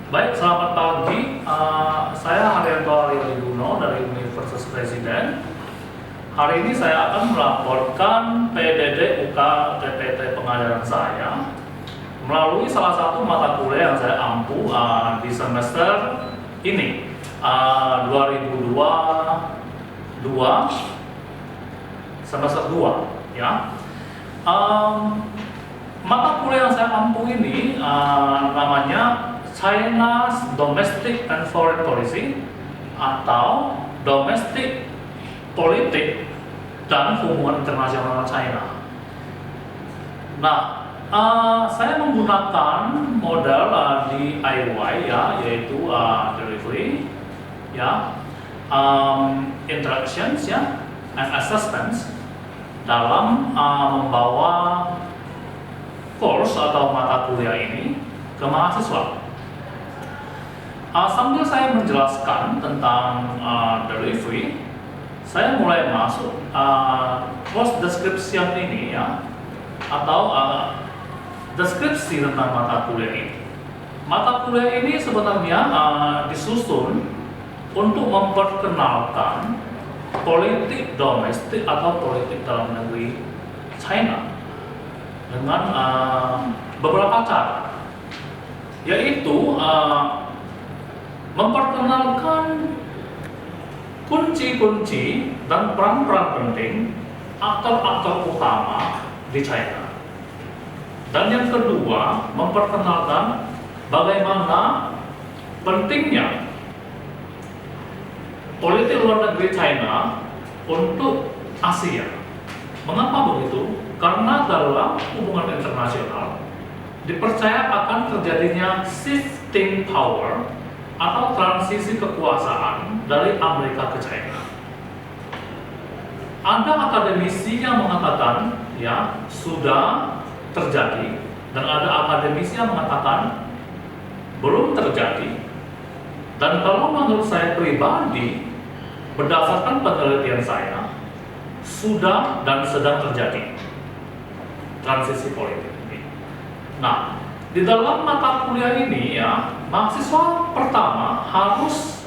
Baik, selamat pagi. Saya Haryanto Aryono dari Universitas Presiden. Hari ini saya akan melaporkan PDD UK TPT pengajaran saya melalui salah satu mata kuliah yang saya ampu di semester ini 2022 semester 2 ya. Mata kuliah yang saya ampu ini namanya China's Domestic and Foreign Policy atau Domestic Politik dan Hubungan Internasional China. Nah, saya menggunakan model DIY ya, yaitu delivery, ya, interactions ya, and assessments dalam membawa course atau mata kuliah ini ke mahasiswa. Sambil saya menjelaskan tentang delivery, saya mulai masuk course description ini ya, atau deskripsi tentang mata kuliah ini. Mata kuliah ini sebenarnya disusun untuk memperkenalkan politik domestik atau politik dalam negeri China dengan beberapa cara, yaitu memperkenalkan kunci-kunci dan peran-peran penting aktor-aktor utama di China. Dan yang kedua, memperkenalkan bagaimana pentingnya politik luar negeri China untuk Asia. Mengapa begitu? Karena dalam hubungan internasional dipercaya akan terjadinya shifting power atau transisi kekuasaan dari Amerika ke China. Ada akademisi yang mengatakan ya sudah terjadi, dan ada akademisi yang mengatakan belum terjadi. Dan kalau menurut saya pribadi, berdasarkan penelitian saya, sudah dan sedang terjadi transisi politik ini. Nah, di dalam mata kuliah ini ya, mahasiswa pertama harus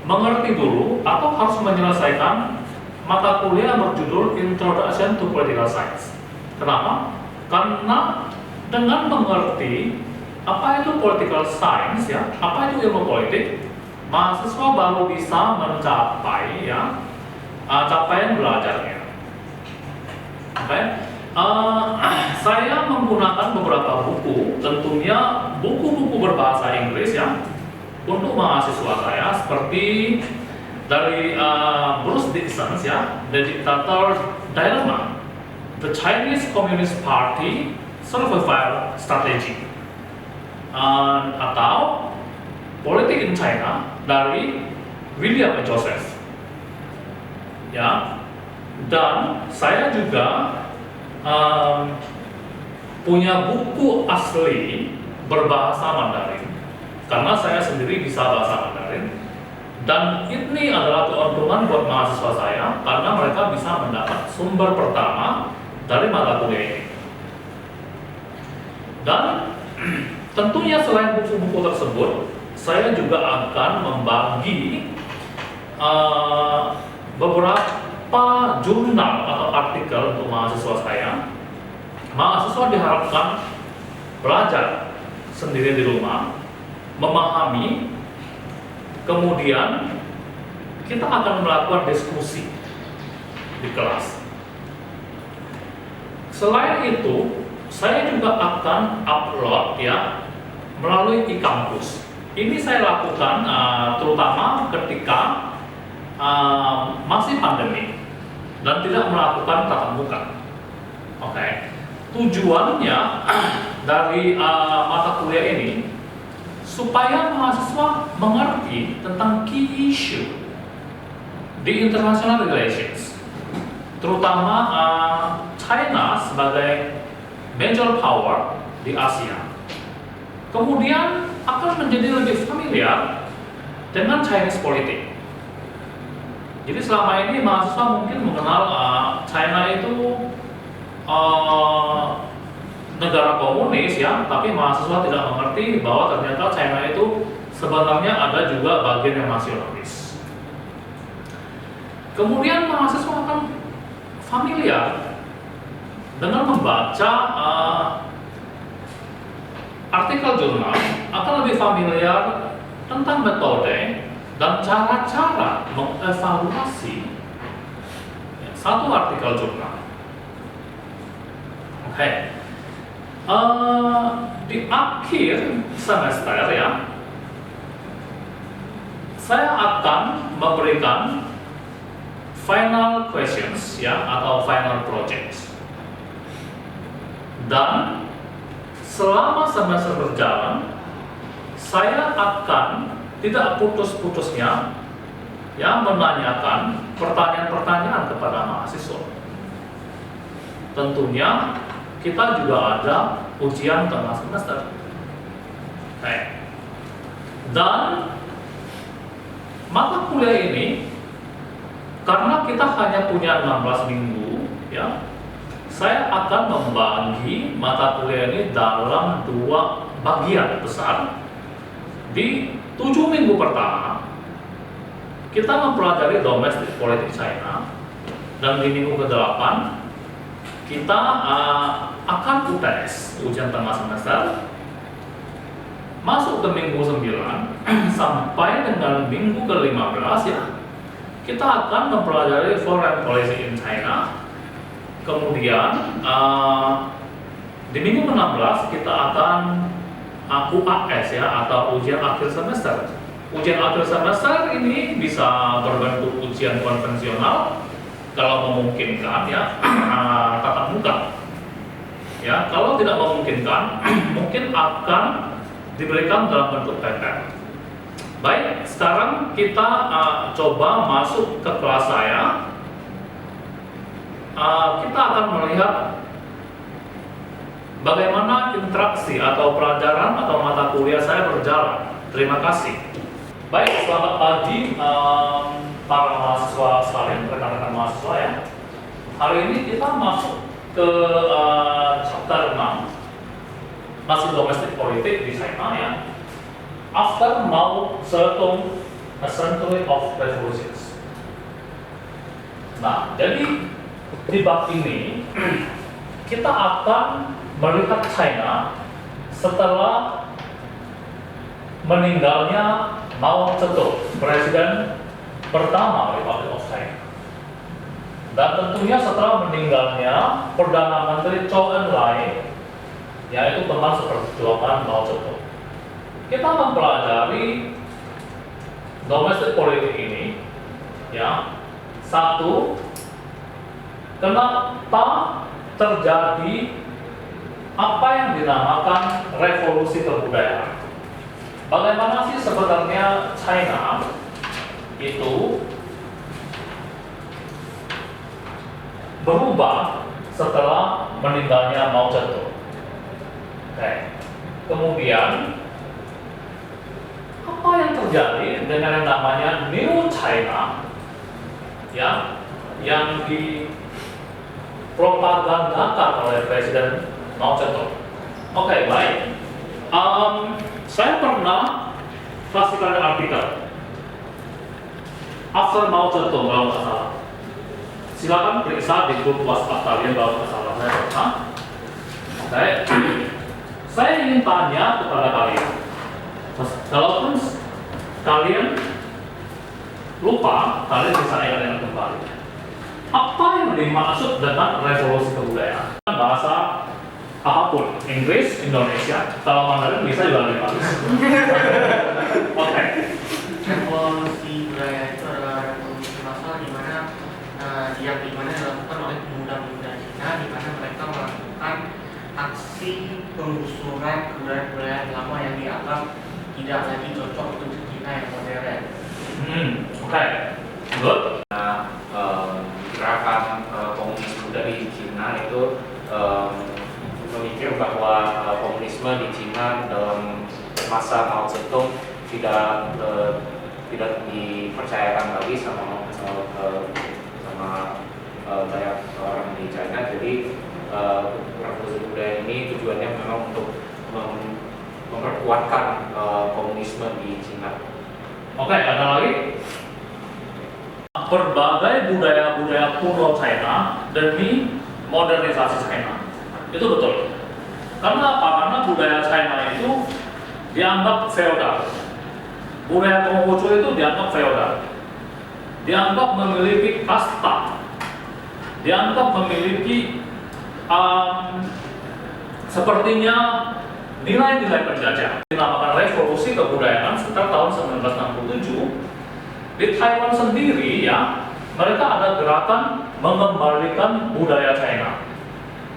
mengerti dulu atau harus menyelesaikan mata kuliah berjudul Introduction to Political Science. Kenapa? Karena dengan mengerti apa itu political science ya, apa itu ilmu politik, mahasiswa baru bisa mencapai ya capaian belajarnya. Oke. Saya menggunakan beberapa buku, tentunya buku-buku berbahasa Inggris ya, untuk mahasiswa saya, seperti dari Bruce Dixon ya, The Dictator Dilemma, The Chinese Communist Party Survival Strategy, atau Politik in China dari William Joseph. Ya, dan saya juga punya buku asli berbahasa Mandarin karena saya sendiri bisa bahasa Mandarin, dan ini adalah keuntungan buat mahasiswa saya karena mereka bisa mendapat sumber pertama dari mata kuliah ini. Dan tentunya selain buku-buku tersebut, saya juga akan membagi beberapa jurnal atau artikel untuk mahasiswa saya. Mahasiswa diharapkan belajar sendiri di rumah, memahami, kemudian kita akan melakukan diskusi di kelas. Selain itu, saya juga akan upload ya melalui e-kampus. Ini saya lakukan terutama ketika masih pandemi dan tidak melakukan tatap muka. Oke. Tujuannya dari mata kuliah ini supaya mahasiswa mengerti tentang key issue di international relations, terutama China sebagai major power di Asia. Kemudian akan menjadi lebih familiar dengan Chinese politik. Jadi selama ini mahasiswa mungkin mengenal China itu negara komunis ya, tapi mahasiswa tidak mengerti bahwa ternyata China itu sebenarnya ada juga bagian yang nasionalis. Kemudian mahasiswa akan familiar dengan membaca artikel jurnal, akan lebih familiar tentang metode dan cara-cara mengevaluasi satu artikel jurnal. Oke. Di akhir semester ya, saya akan memberikan final questions ya, atau final projects. Dan selama semester berjalan, saya akan tidak putus-putusnya ya menanyakan pertanyaan-pertanyaan kepada mahasiswa. Tentunya kita juga ada ujian tengah semester. Oke. Dan mata kuliah ini, karena kita hanya punya 16 minggu ya, saya akan membagi mata kuliah ini dalam 2 bagian besar. Di 7 minggu pertama kita mempelajari domestic politik China, dan di minggu ke-8 kita akan UTS, ujian tengah semester. Masuk ke minggu 9 sampai dengan minggu ke-15 ya, kita akan mempelajari foreign policy in China. Kemudian di minggu ke-16 kita akan UAS ya, atau ujian akhir semester. Ujian akhir semester ini bisa berbentuk ujian konvensional kalau memungkinkan ya, tatap muka. Ya, kalau tidak memungkinkan mungkin akan diberikan dalam bentuk PPT. Baik, sekarang kita coba masuk ke kelas saya. Kita akan melihat bagaimana interaksi atau pelajaran atau mata kuliah saya berjalan. Terima kasih. Baik, selamat pagi para mahasiswa sekalian, rekan-rekan mahasiswa ya. Hari ini kita masuk ke chapter 6, masih domestik politik di China ya. After Mao Zedong, a century of revolutions. Nah, jadi di bab ini kita akan melihat China setelah meninggalnya Mao Zedong, presiden pertama Republik of China. Dan tentunya setelah meninggalnya Perdana Menteri Zhou Enlai, yaitu teman seperjuangan Mao Zedong. Kita mempelajari domestik politik ini ya. Satu, kenapa terjadi apa yang dinamakan revolusi kebudayaan? Bagaimana sih sebenarnya China itu berubah setelah meninggalnya Mao Zedong? Oke. Kemudian apa yang terjadi dengan yang namanya New China ya, yang dipropagandakan oleh Presiden Mao Zedong? Oke, baik. Saya pernah kasih kalian artikel After Mao Zedong kalau nggak salah. Silakan periksa di grup WhatsApp kalian kalau nggak salah. Saya pernah. Oke. Saya ingin tanya kepada kalian, kalaupun kalian lupa, kalian bisa ingat kembali. Apa yang dimaksud dengan revolusi kebudayaan? Bahasa apapun, Inggris, Indonesia, kalau Mandarin bisa juga lebih bagus. Oke. Revolusi budaya itu adalah revolusi massal di mana yang dilakukan oleh pemuda-pemuda Cina, di mana mereka melakukan aksi penggusuran kebudayaan lama yang dianggap tidak lagi cocok untuk Cina yang modern. Oke. Good. Gerakan komunisme dari Cina itu memikir bahwa komunisme di Cina dalam masa Mao Zedong tidak dipercayakan lagi sama banyak orang di China. Jadi revolusi budaya ini tujuannya memang untuk memperkuatkan komunisme di Cina. Oke, ada lagi? Berbagai budaya-budaya kuno China demi modernisasi China. Itu betul. Karena apa? Karena budaya China itu dianggap feodal. Budaya Konghucu itu dianggap feodal. Dianggap memiliki kasta. Dianggap memiliki sepertinya nilai-nilai penjajah. Dinamakan revolusi kebudayaan sekitar tahun 1967. Di Taiwan sendiri ya, mereka ada gerakan mengembalikan budaya China.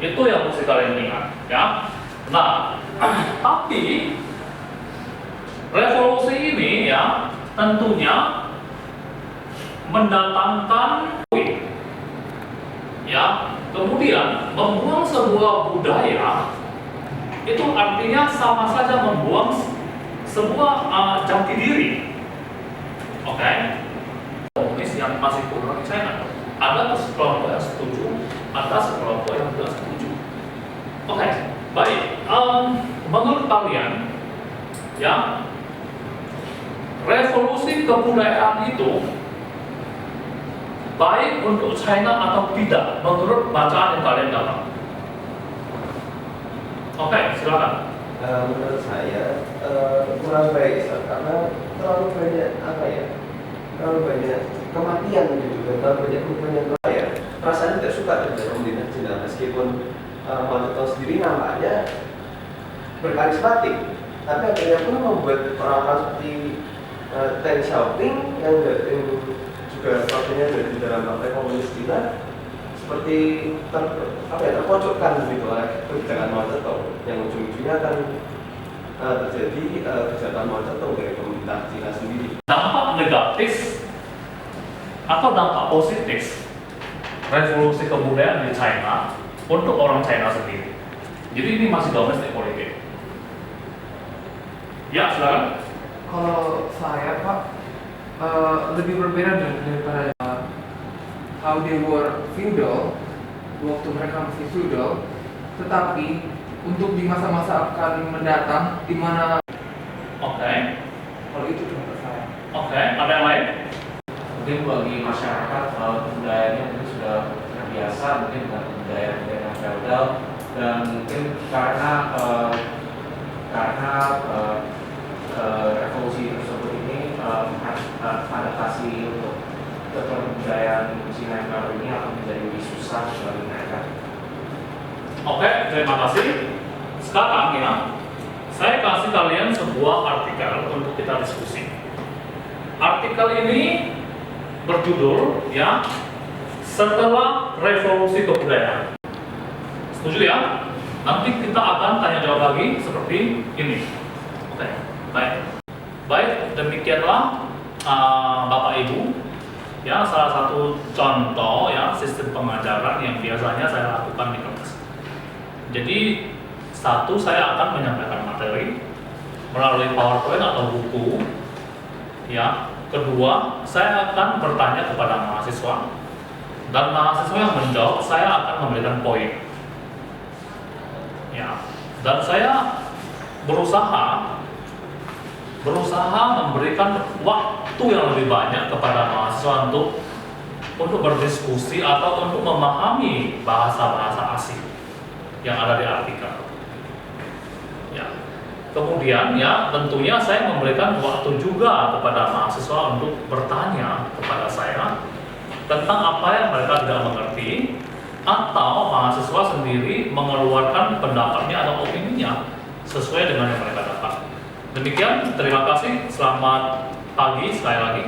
Itu yang mesti kalian ingat ya. Nah, tapi revolusi ini ya tentunya mendatangkan ya, kemudian membuang sebuah budaya itu artinya sama saja membuang sebuah jati diri. Oke, komunis yang masih kurang di China. Ada sekelompok yang setuju, ada sekelompok yang tidak setuju. Oke, baik. Menurut kalian, ya, revolusi kebudayaan itu baik untuk China atau tidak menurut bacaan yang kalian dapat? Oke, silakan. Menurut saya kurang baik karena terlalu banyak terlalu banyak kematian gitu dan terlalu banyak korban yang ya. Rasanya tidak suka dengan pemerintah Cina meskipun Mao Zedong sendiri nampaknya berkarismatik, tapi akhirnya pun membuat orang-orang seperti Deng Xiaoping yang juga partainya dari dalam partai komunis Cina seperti terpojokkan gitu oleh kebijakan Mao Zedong yang ujung-ujungnya akan terjadi kejahatan Mao Zedong dari pemerintah Cina sendiri. Dampak negatif atau dampak positif revolusi kebudayaan di China untuk orang China sendiri. Jadi ini masih domestik politik. Ya, silakan. Kalau saya Pak lebih berbeda daripada how they were feudal waktu mereka masih feudal, tetapi untuk di masa-masa akan mendatang di mana Oke. kalau itu contoh saya. Oke, ada yang lain? Mungkin bagi masyarakat budayanya mungkin sudah terbiasa mungkin dengan budaya feodal, dan mungkin karena revolusi tersebut ini adaptasi untuk kebudayaan Cina yang baru ini akan menjadi lebih susah bagi mereka. Oke, terima kasih. Sekarang ya, saya kasih kalian sebuah artikel untuk kita diskusi. Artikel ini berjudul ya, Setelah Revolusi Kebudayaan. Setuju ya? Nanti kita akan tanya jawab lagi seperti ini. Oke, baik. Baik, demikianlah Bapak Ibu. Ya, salah satu contoh ya sistem pengajaran yang biasanya saya lakukan di kelas. Jadi, satu, saya akan menyampaikan materi melalui PowerPoint atau buku. Ya, kedua, saya akan bertanya kepada mahasiswa, dan mahasiswa yang menjawab saya akan memberikan poin. Ya, dan saya berusaha memberikan waktu yang lebih banyak kepada mahasiswa untuk berdiskusi atau untuk memahami bahasa-bahasa asing yang ada di artikel. Ya. Kemudian ya tentunya saya memberikan waktu juga kepada mahasiswa untuk bertanya kepada saya tentang apa yang mereka tidak mengerti, atau mahasiswa sendiri mengeluarkan pendapatnya atau opininya sesuai dengan yang mereka dapat. Demikian, terima kasih, selamat pagi sekali lagi.